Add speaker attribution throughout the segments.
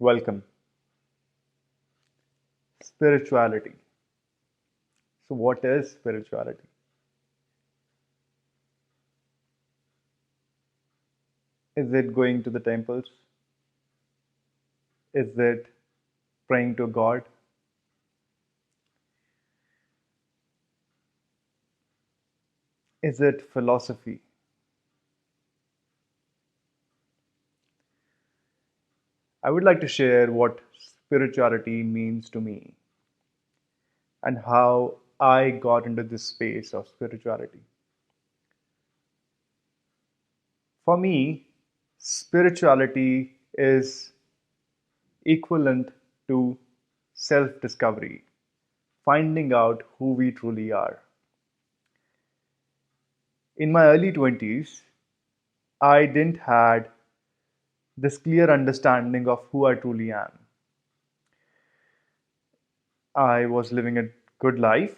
Speaker 1: Welcome. Spirituality. So, what is spirituality? Is it going to the temples? Is it praying to God? Is it philosophy? I would like to share what spirituality means to me and how I got into this space of spirituality. For me, spirituality is equivalent to self discovery, finding out who we truly are. In my early 20s, I didn't had this clear understanding of who I truly am. I was living a good life.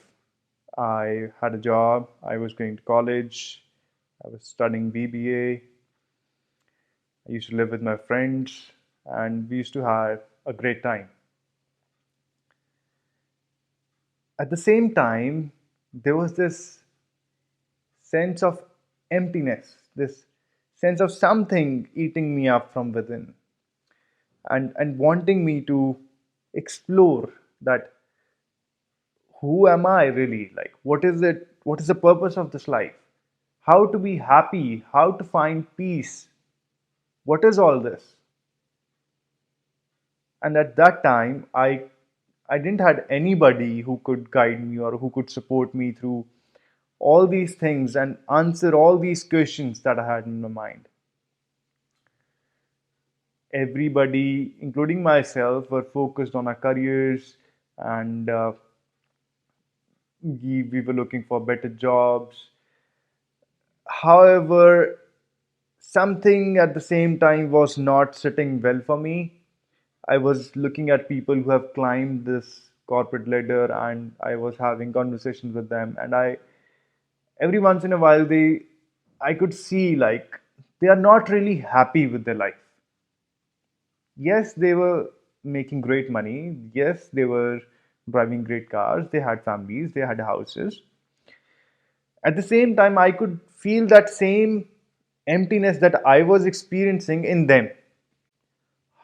Speaker 1: I had a job. I was going to college. I was studying BBA. I used to live with my friends, and we used to have a great time. At the same time, there was this sense of emptiness, this sense of something eating me up from within, and wanting me to explore that who am I really? Like, what is it? What is the purpose of this life? How to be happy? How to find peace? What is all this? And at that time, I didn't had anybody who could guide me or who could support me through all these things and answer all these questions that I had in my mind. Everybody, including myself, were focused on our careers and we were looking for better jobs. However, something at the same time was not sitting well for me. I was looking at people who have climbed this corporate ladder and I was having conversations with them and I every once in a while they I could see like they are not really happy with their life. Yes, they were making great money. Yes, they were driving great cars. They had families, they had houses. At the same time, I could feel that same emptiness that I was experiencing in them.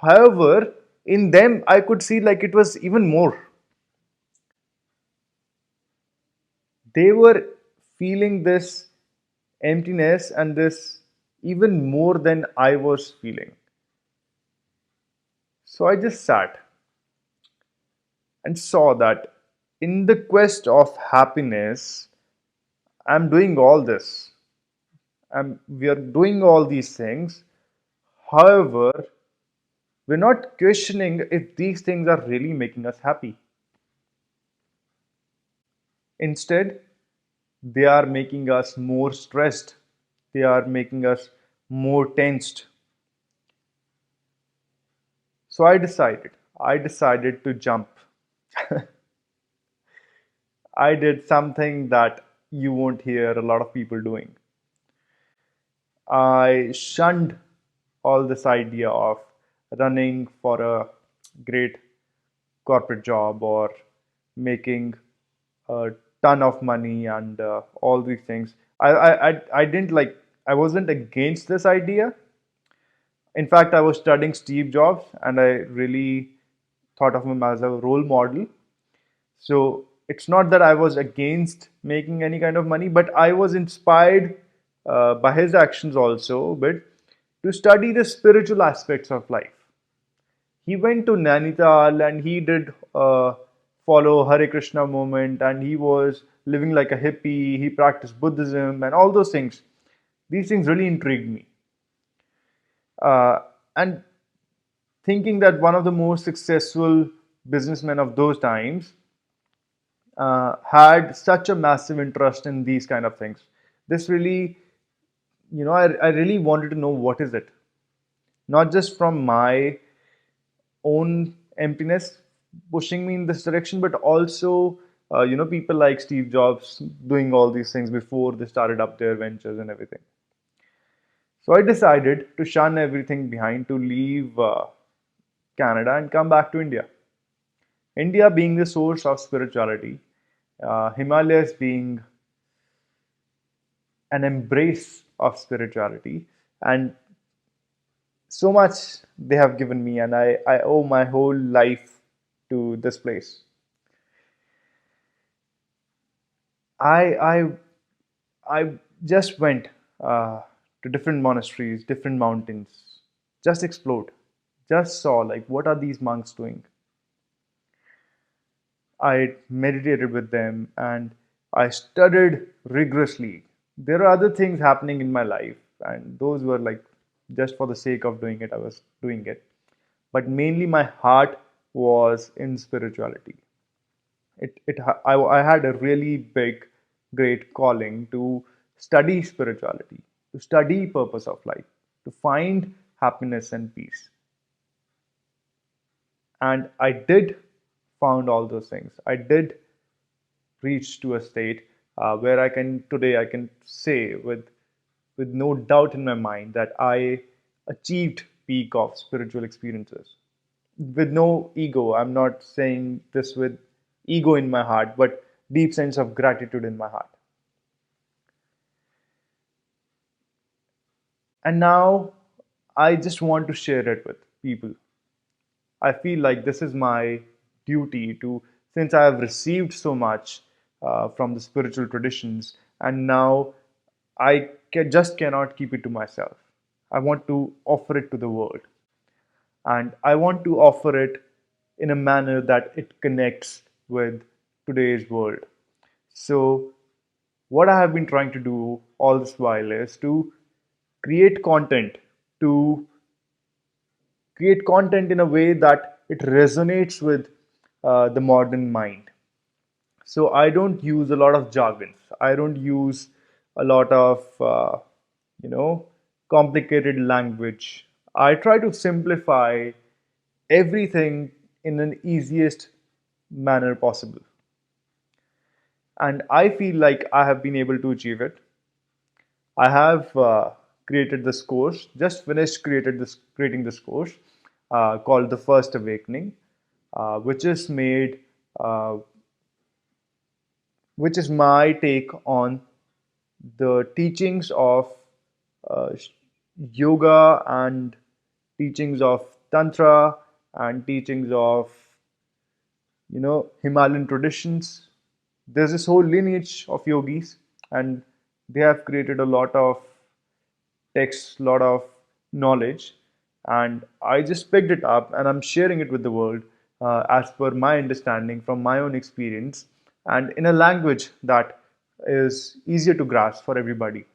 Speaker 1: However, in them, I could see like it was even more. They were feeling this emptiness and this even more than I was feeling. So I just sat and saw that in the quest of happiness, I'm doing all this. We are doing all these things. However, we're not questioning if these things are really making us happy. Instead, they are making us more stressed. They are making us more tensed. So I decided to jump. I did something that you won't hear a lot of people doing. I shunned all this idea of running for a great corporate job or making a ton of money and all these things. I didn't like, I wasn't against this idea. In fact, I was studying Steve Jobs and I really thought of him as a role model. So it's not that I was against making any kind of money, but I was inspired by his actions also, but to study the spiritual aspects of life. He went to Nainital and he did follow Hare Krishna movement and he was living like a hippie. He practiced Buddhism and all those things. These things really intrigued me. And thinking that one of the most successful businessmen of those times had such a massive interest in these kind of things. This really, I really wanted to know what is it. Not just from my own emptiness pushing me in this direction, but also, people like Steve Jobs doing all these things before they started up their ventures and everything. So I decided to shun everything behind, to leave Canada and come back to India. India being the source of spirituality, Himalayas being an embrace of spirituality, and so much they have given me, and I owe my whole life to this place. I I I just went to different monasteries, different mountains, just explored, just saw like what are these monks doing. I meditated with them and I studied rigorously. There are other things happening in my life, and those were like just for the sake of doing it, I was doing it. But mainly my heart was in spirituality. I had a really big, great calling to study spirituality, to study purpose of life, to find happiness and peace. And I did found all those things. I did reach to a state where I can say with no doubt in my mind that I achieved peak of spiritual experiences with no ego. I'm not saying this with ego in my heart, but deep sense of gratitude in my heart. And now I just want to share it with people. I feel like this is my duty to, since I have received so much from the spiritual traditions, and now just cannot keep it to myself. I want to offer it to the world, and I want to offer it in a manner that it connects with today's world. So, what I have been trying to do all this while is to create content, to create content in a way that it resonates with the modern mind. So I don't use a lot of jargons. I don't use a lot of you know complicated language. I try to simplify everything in an easiest manner possible, and I feel like I have been able to achieve it. I have created this course, just finished creating this course called The First Awakening, which is made, uh, which is my take on the teachings of uh, yoga and teachings of Tantra and teachings of Himalayan traditions. There's this whole lineage of yogis, and they have created a lot of texts, a lot of knowledge, and I just picked it up and I'm sharing it with the world as per my understanding from my own experience and in a language that is easier to grasp for everybody.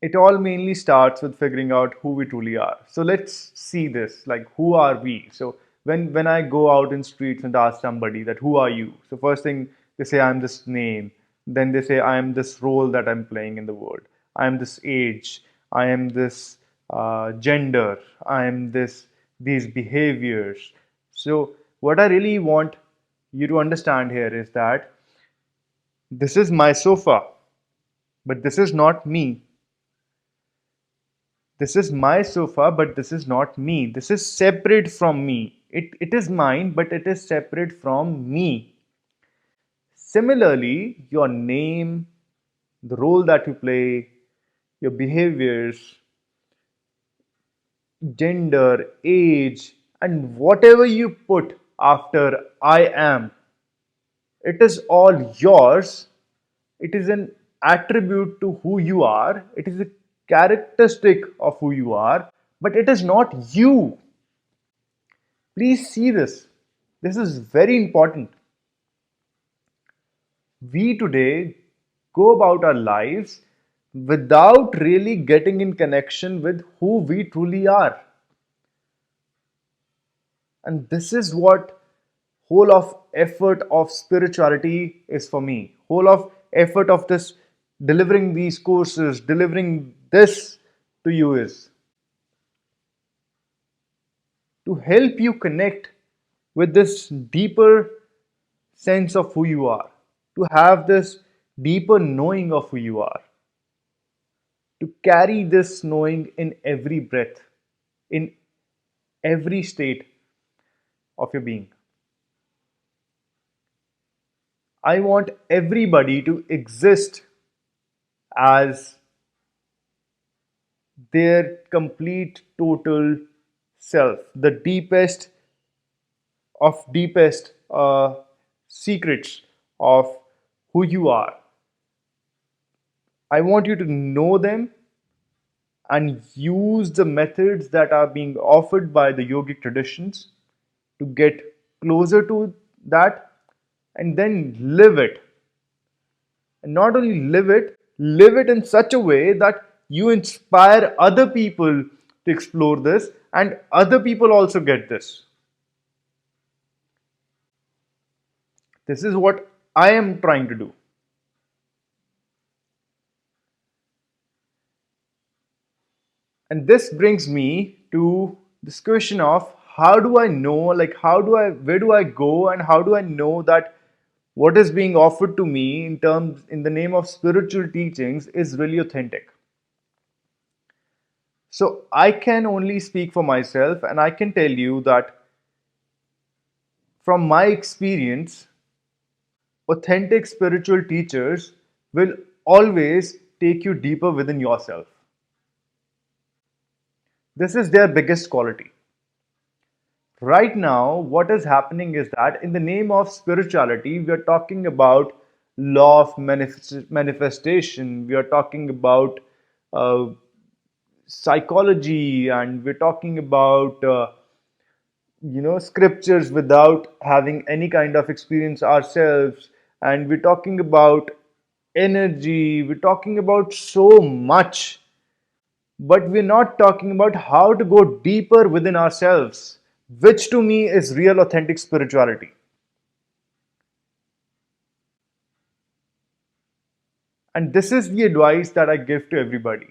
Speaker 1: It all mainly starts with figuring out who we truly are. So let's see this, like who are we? So when I go out in streets and ask somebody that who are you? So first thing they say I'm this name, then they say I am this role that I'm playing in the world. I am this age. I am this gender. I am this these behaviors. So what I really want you to understand here is that this is my sofa, but this is not me. This is my sofa, but this is not me. This is separate from me. It is mine, but it is separate from me. Similarly, your name, the role that you play, your behaviors, gender, age, and whatever you put after I am, it is all yours. It is an attribute to who you are. It is a characteristic of who you are, but it is not you. Please see this. This is very important. We today go about our lives without really getting in connection with who we truly are. And this is what whole of effort of spirituality is for me. Whole of effort of this delivering these courses, delivering this to you is to help you connect with this deeper sense of who you are, to have this deeper knowing of who you are, to carry this knowing in every breath, in every state of your being. I want everybody to exist as their complete, total self, the deepest secrets of who you are. I want you to know them and use the methods that are being offered by the yogic traditions to get closer to that and then live it. And not only live it in such a way that you inspire other people to explore this and other people also get this. This is what I am trying to do. And this brings me to this question of how do I know, where do I go and how do I know that what is being offered to me in the name of spiritual teachings is really authentic? So I can only speak for myself and I can tell you that from my experience, authentic spiritual teachers will always take you deeper within yourself. This is their biggest quality. Right now, what is happening is that in the name of spirituality, we are talking about law of manifestation, we are talking about uh, psychology, and we're talking about scriptures without having any kind of experience ourselves, and we're talking about energy, we're talking about so much, but we're not talking about how to go deeper within ourselves, which to me is real authentic spirituality. And this is the advice that I give to everybody.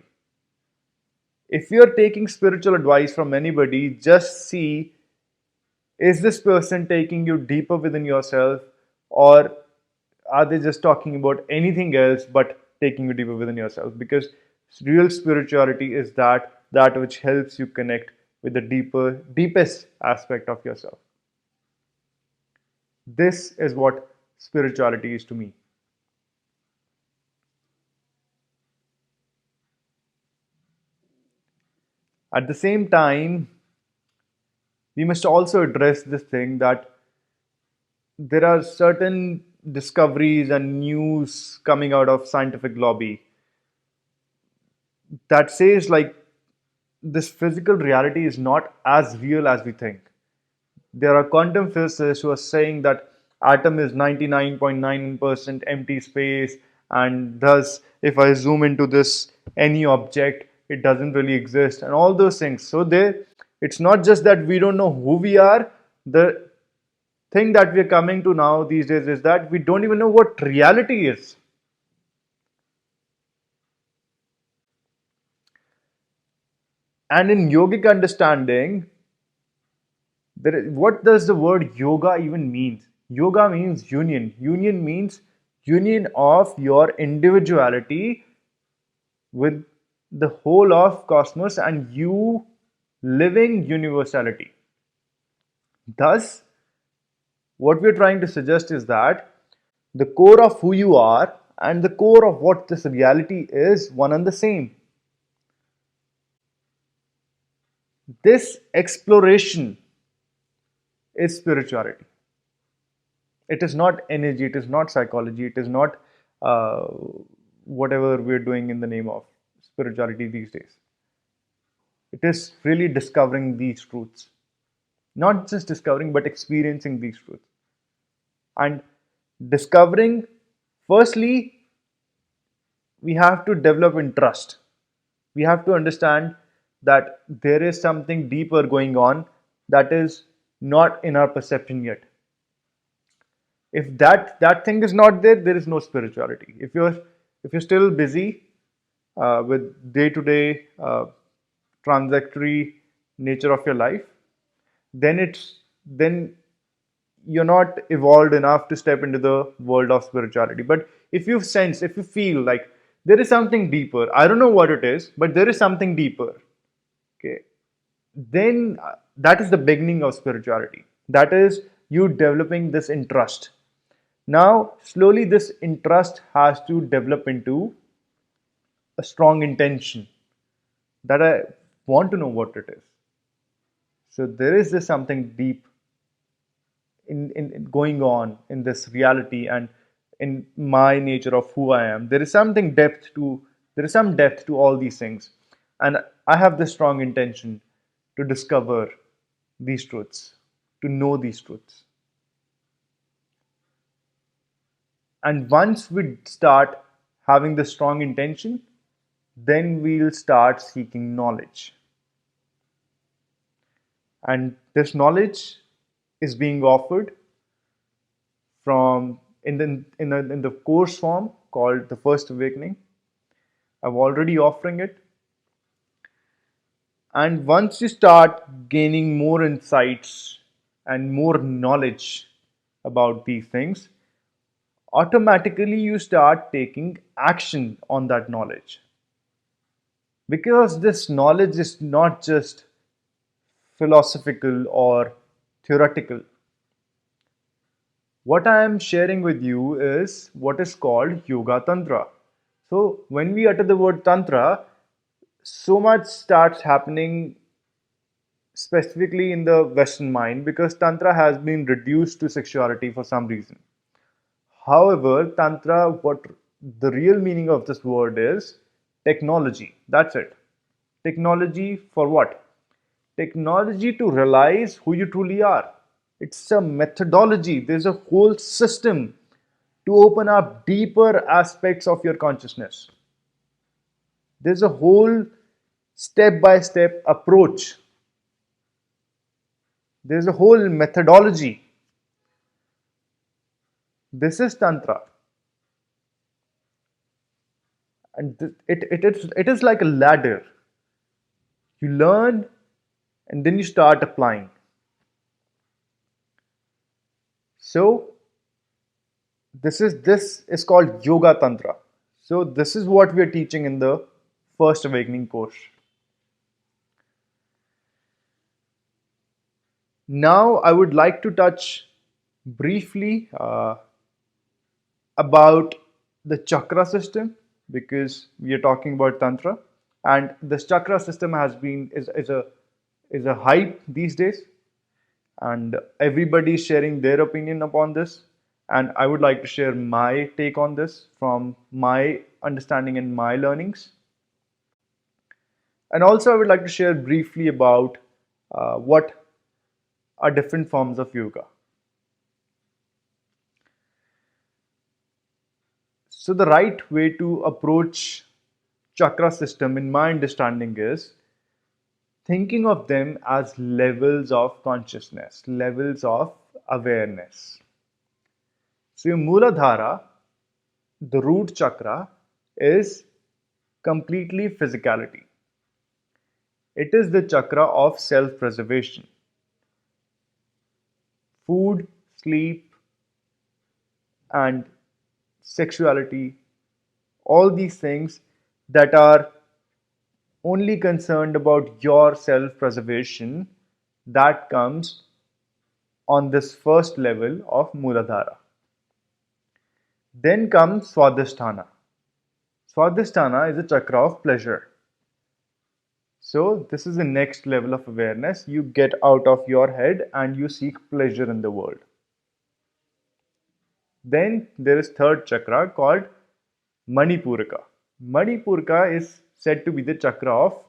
Speaker 1: If you're taking spiritual advice from anybody, just see, is this person taking you deeper within yourself, or are they just talking about anything else but taking you deeper within yourself? Because real spirituality is that which helps you connect with the deepest aspect of yourself. This is what spirituality is to me. At the same time, we must also address this thing that there are certain discoveries and news coming out of scientific lobby that says like this physical reality is not as real as we think. There are quantum physicists who are saying that atom is 99.9% empty space, and thus if I zoom into this any object, it doesn't really exist, and all those things. So there, it's not just that we don't know who we are. The thing that we're coming to now these days is that we don't even know what reality is. And in yogic understanding, what does the word yoga even mean? Yoga means union. Union means union of your individuality with the whole of cosmos and you living universality. Thus, what we're trying to suggest is that the core of who you are and the core of what this reality is one and the same. This exploration is spirituality. It is not energy, it is not psychology, it is not uh, whatever we're doing in the name of spirituality these days. It is really discovering these truths. Not just discovering, but experiencing these truths. And discovering, firstly, we have to develop in trust. We have to understand that there is something deeper going on that is not in our perception yet. If that thing is not there, there is no spirituality. If you're still busy with day to day transitory nature of your life, then you're not evolved enough to step into the world of spirituality. But if you feel like there is something deeper. I don't know what it is, but there is something deeper. Okay. Then that is the beginning of spirituality. That is you developing this interest. Now, slowly, this interest has to develop into a strong intention that I want to know what it is. So, there is this something deep in going on in this reality and in my nature of who I am. There is some depth to all these things. And I have this strong intention to discover these truths, to know these truths. And once we start having this strong intention, then we'll start seeking knowledge. And this knowledge is being offered from in the course form called the First Awakening. I'm already offering it. And once you start gaining more insights and more knowledge about these things, automatically you start taking action on that knowledge. Because this knowledge is not just philosophical or theoretical. What I am sharing with you is what is called Yoga Tantra. So, when we utter the word Tantra, so much starts happening specifically in the Western mind because Tantra has been reduced to sexuality for some reason. However, Tantra, what the real meaning of this word is technology. That's it. Technology for what? Technology to realize who you truly are. It's a methodology, there's a whole system to open up deeper aspects of your consciousness. There's a whole step by step approach. There's a whole methodology. This is Tantra. And it is like a ladder. You learn and then you start applying. So this is called Yoga Tantra. So this is what we are teaching in the First Awakening course. Now I would like to touch briefly about the chakra system because we are talking about Tantra, and this chakra system is a hype these days, and everybody is sharing their opinion upon this. And I would like to share my take on this from my understanding and my learnings. And also, I would like to share briefly about what are different forms of yoga. So, the right way to approach chakra system, in my understanding, is thinking of them as levels of consciousness, levels of awareness. So, your Muladhara, the root chakra, is completely physicality. It is the chakra of self preservation. Food, sleep, and sexuality, all these things that are only concerned about your self preservation, that comes on this first level of Muladhara. Then comes Swadhisthana. Swadhisthana is a chakra of pleasure. So, this is the next level of awareness. You get out of your head and you seek pleasure in the world. Then there is third chakra called Manipuraka. Manipuraka is said to be the chakra of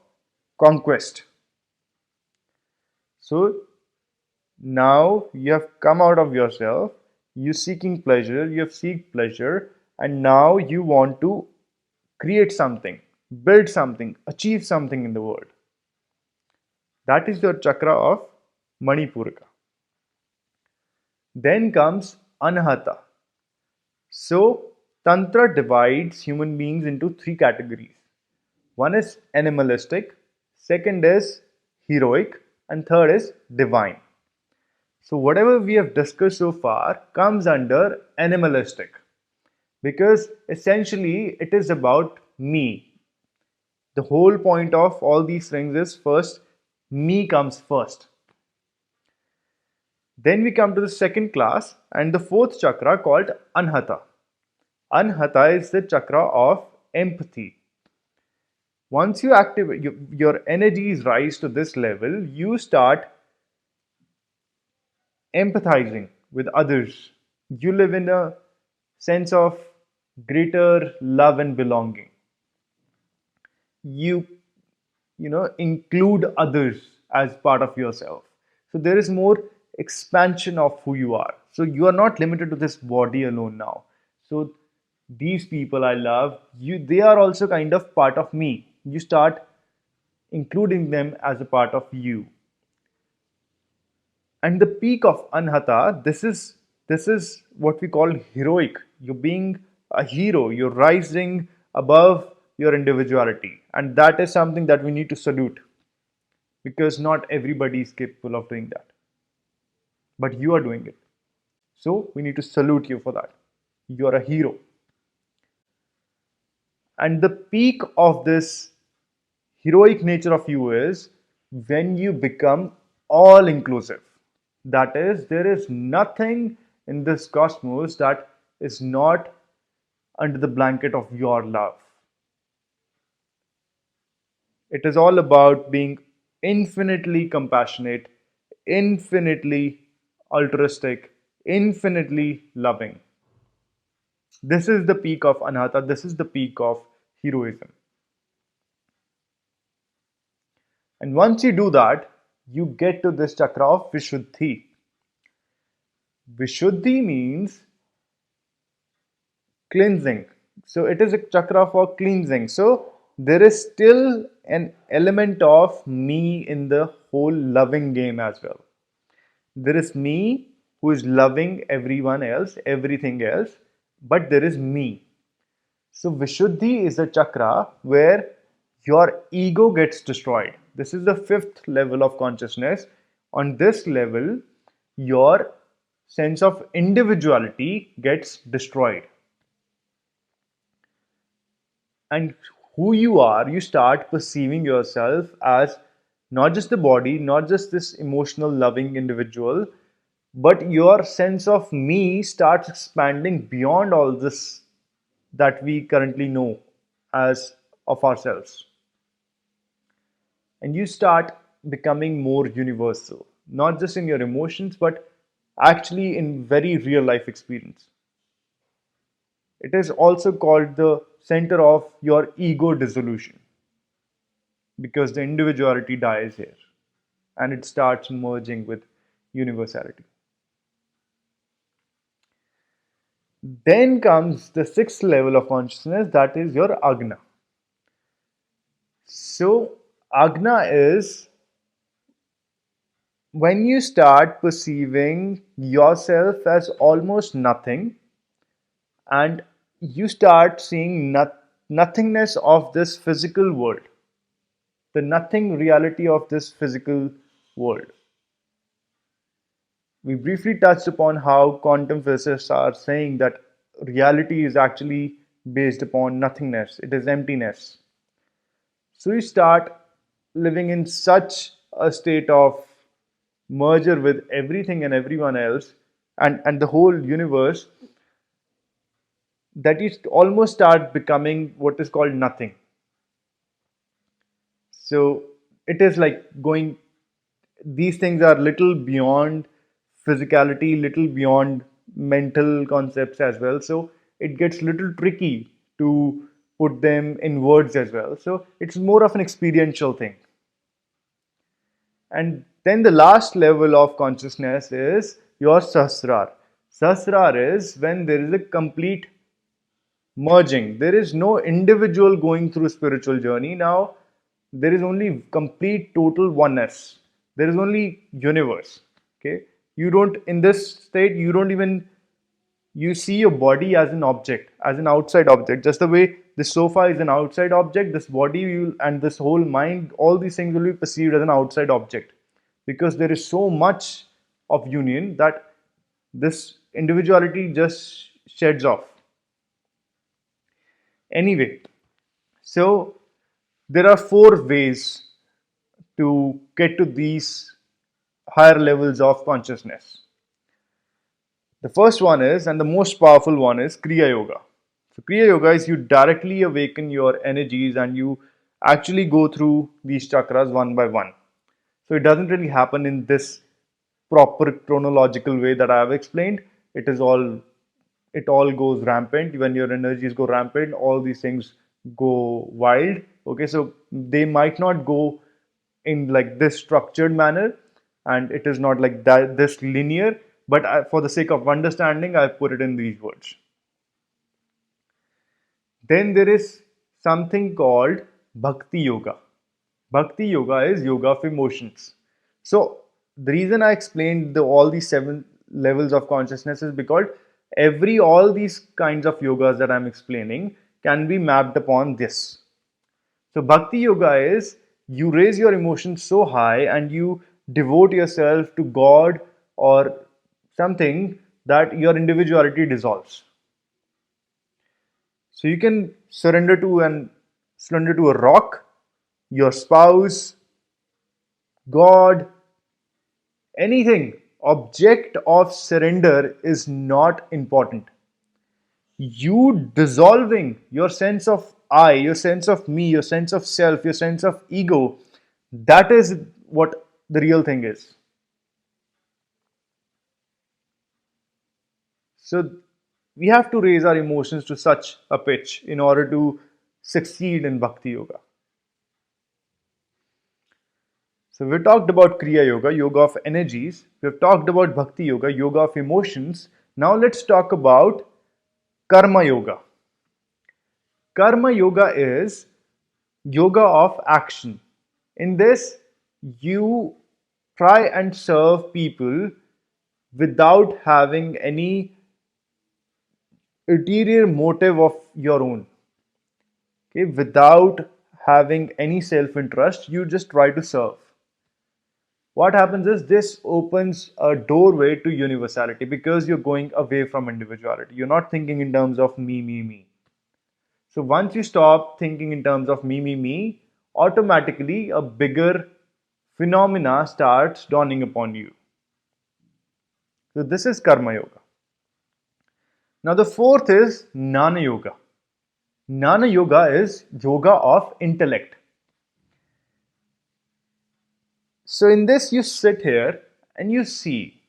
Speaker 1: conquest. So now you have come out of yourself, you seeking pleasure, you have seek pleasure, and now you want to create something, build something, achieve something in the world. That is your chakra of Manipuraka. Then comes Anahata. So, Tantra divides human beings into three categories. One is animalistic, second is heroic, and third is divine. So, whatever we have discussed so far comes under animalistic because essentially it is about me. The whole point of all these things is first, me comes first. Then we come to the second class and the fourth chakra called Anhata. Anhata is the chakra of empathy. Once you activate your energies rise to this level, you start empathizing with others. You live in a sense of greater love and belonging. You include others as part of yourself. So there is more expansion of who you are. So you are not limited to this body alone now. So these people I love, they are also kind of part of me. You start including them as a part of you. And the peak of Anhata, this is what we call heroic. You're being a hero, you're rising above your individuality. And that is something that we need to salute, because not everybody is capable of doing that. But you are doing it. So we need to salute you for that. You are a hero. And the peak of this heroic nature of you is when you become all inclusive. That is, there is nothing in this cosmos that is not under the blanket of your love. It is all about being infinitely compassionate, infinitely altruistic, infinitely loving. This is the peak of Anhata, this is the peak of heroism. And once you do that, you get to this chakra of Vishuddhi. Vishuddhi means cleansing. So it is a chakra for cleansing. So there is still an element of me in the whole loving game as well. There is me who is loving everyone else, everything else, but there is me. So Vishuddhi is a chakra where your ego gets destroyed. This is the fifth level of consciousness. On this level, your sense of individuality gets destroyed. And who you are, you start perceiving yourself as not just the body, not just this emotional, loving individual, but your sense of me starts expanding beyond all this that we currently know as of ourselves. And you start becoming more universal, not just in your emotions, but actually in very real life experience. It is also called the center of your ego dissolution, because the individuality dies here and it starts merging with universality. Then comes the sixth level of consciousness, that is your Agna. So, Agna is when you start perceiving yourself as almost nothing and you start seeing nothingness of this physical world, the nothing reality of this physical world. We briefly touched upon how quantum physicists are saying that reality is actually based upon nothingness, it is emptiness. So you start living in such a state of merger with everything and everyone else and the whole universe that you almost start becoming what is called nothing. So it is like going, these things are little beyond physicality, little beyond mental concepts as well. So it gets little tricky to put them in words as well. So it's more of an experiential thing. And then the last level of consciousness is your Sahasrar. Sahasrar is when there is a complete merging. There is no individual going through spiritual journey now. There is only complete total oneness. There is only universe. Okay, you don't, in this state, you don't even, you see your body as an object, as an outside object. Just the way this sofa is an outside object, this body and this whole mind, all these things will be perceived as an outside object, because there is so much of union that this individuality just sheds off. Anyway, So there are four ways to get to these higher levels of consciousness. The first one is, and the most powerful one is Kriya Yoga. So, Kriya Yoga is you directly awaken your energies and you actually go through these chakras one by one. So, it doesn't really happen in this proper chronological way that I have explained. It is all it all goes rampant when your energies go rampant. All these things go wild. Okay, so they might not go in like this structured manner, and it is not like that this linear. But for the sake of understanding, I put it in these words. Then there is something called Bhakti Yoga. Bhakti Yoga is yoga of emotions. So the reason I explained all these seven levels of consciousness is because all these kinds of yogas that I'm explaining can be mapped upon this. So Bhakti Yoga is you raise your emotions so high and you devote yourself to God or something that your individuality dissolves. So you can surrender to a rock, your spouse, God, anything. Object of surrender is not important. You dissolving your sense of I, your sense of me, your sense of self, your sense of ego, that is what the real thing is. So we have to raise our emotions to such a pitch in order to succeed in Bhakti Yoga. So we talked about Kriya Yoga, yoga of energies. We've talked about Bhakti Yoga, yoga of emotions. Now let's talk about Karma Yoga. Karma Yoga is yoga of action. In this, you try and serve people without having any ulterior motive of your own. Okay, without having any self-interest, you just try to serve. What happens is this opens a doorway to universality because you're going away from individuality. You're not thinking in terms of me, me, me. So once you stop thinking in terms of me, me, me, automatically a bigger phenomena starts dawning upon you. So this is Karma Yoga. Now the fourth is Jnana Yoga. Jnana Yoga is yoga of intellect. So in this you sit here and you see.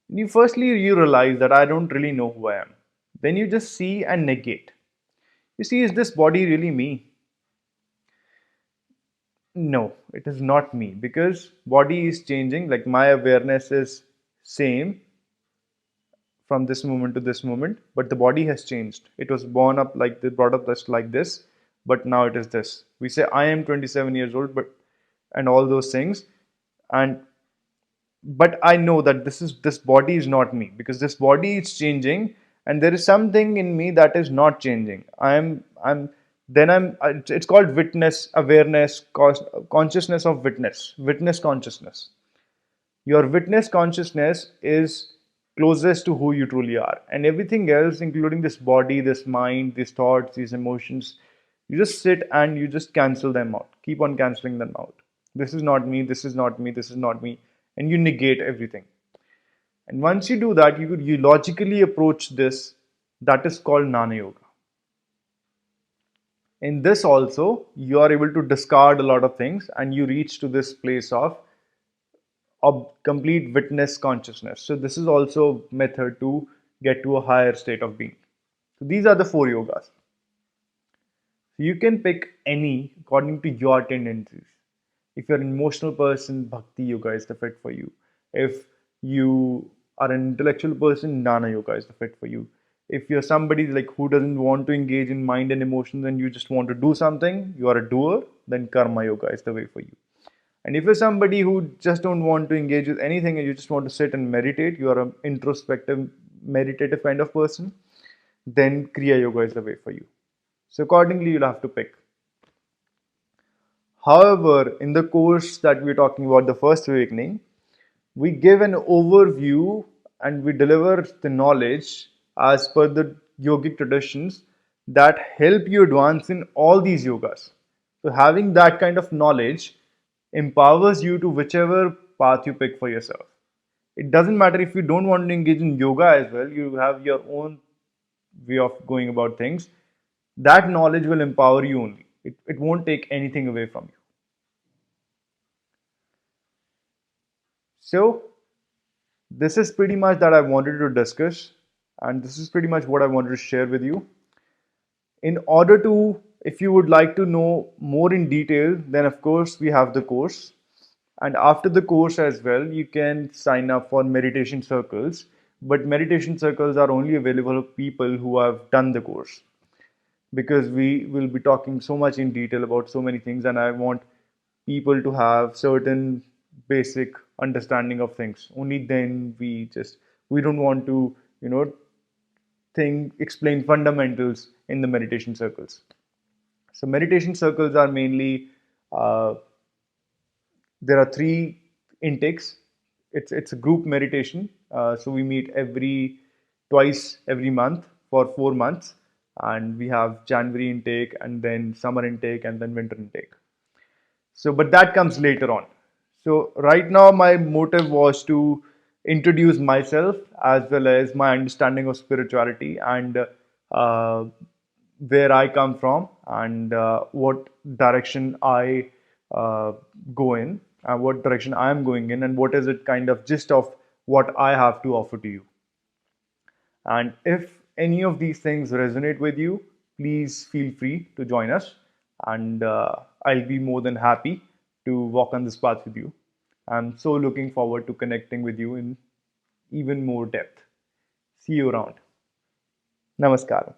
Speaker 1: You realize that I don't really know who I am. Then you just see and negate. You see, is this body really me? No, it is not me because body is changing. Like my awareness is same from this moment to this moment, but the body has changed. It was born up like this, brought up just like this, but now it is this. We say I am 27 years old, but and all those things, and but I know that this body is not me because this body is changing, and there is something in me that is not changing. I'm then I'm it's called witness awareness, consciousness of witness consciousness. Your witness consciousness is closest to who you truly are, and everything else, including this body, this mind, these thoughts, these emotions, you just sit and you just cancel them out. Keep on canceling them out. This is not me, this is not me, this is not me, and you negate everything. And once you do that, you logically approach this. That is called Jnana Yoga. In this also, you are able to discard a lot of things and you reach to this place of complete witness consciousness. So this is also method to get to a higher state of being. So these are the four yogas. You can pick any according to your tendencies. If you're an emotional person, Bhakti Yoga is the fit for you. If you are an intellectual person, Jnana Yoga is the fit for you. If you're somebody like who doesn't want to engage in mind and emotions and you just want to do something, you are a doer, then Karma Yoga is the way for you. And if you're somebody who just don't want to engage with anything and you just want to sit and meditate, you are an introspective, meditative kind of person, then Kriya Yoga is the way for you. So accordingly, you'll have to pick. However, in the course that we're talking about, the first awakening, we give an overview and we deliver the knowledge as per the yogic traditions that help you advance in all these yogas. So having that kind of knowledge empowers you to whichever path you pick for yourself. It doesn't matter if you don't want to engage in yoga as well, you have your own way of going about things. That knowledge will empower you only. It won't take anything away from you. So, this is pretty much that I wanted to discuss, and this is pretty much what I wanted to share with you. In order to, if you would like to know more in detail, then of course we have the course. And after the course as well, you can sign up for meditation circles. But meditation circles are only available for people who have done the course, because we will be talking so much in detail about so many things, and I want people to have certain basic understanding of things. Only then we don't want to, you know, think explain fundamentals in the meditation circles. So meditation circles are mainly uh, there are three intakes. It's a group meditation. So we meet twice every month for 4 months, and we have January intake, and then summer intake, and then winter intake. So, but that comes later on. So, right now, my motive was to introduce myself as well as my understanding of spirituality, and uh, where I come from, and what direction I uh, go in, and what direction I am going in, and what is it kind of gist of what I have to offer to you. And if any of these things resonate with you, please feel free to join us. And I'll be more than happy to walk on this path with you. I'm so looking forward to connecting with you in even more depth. See you around. Namaskar.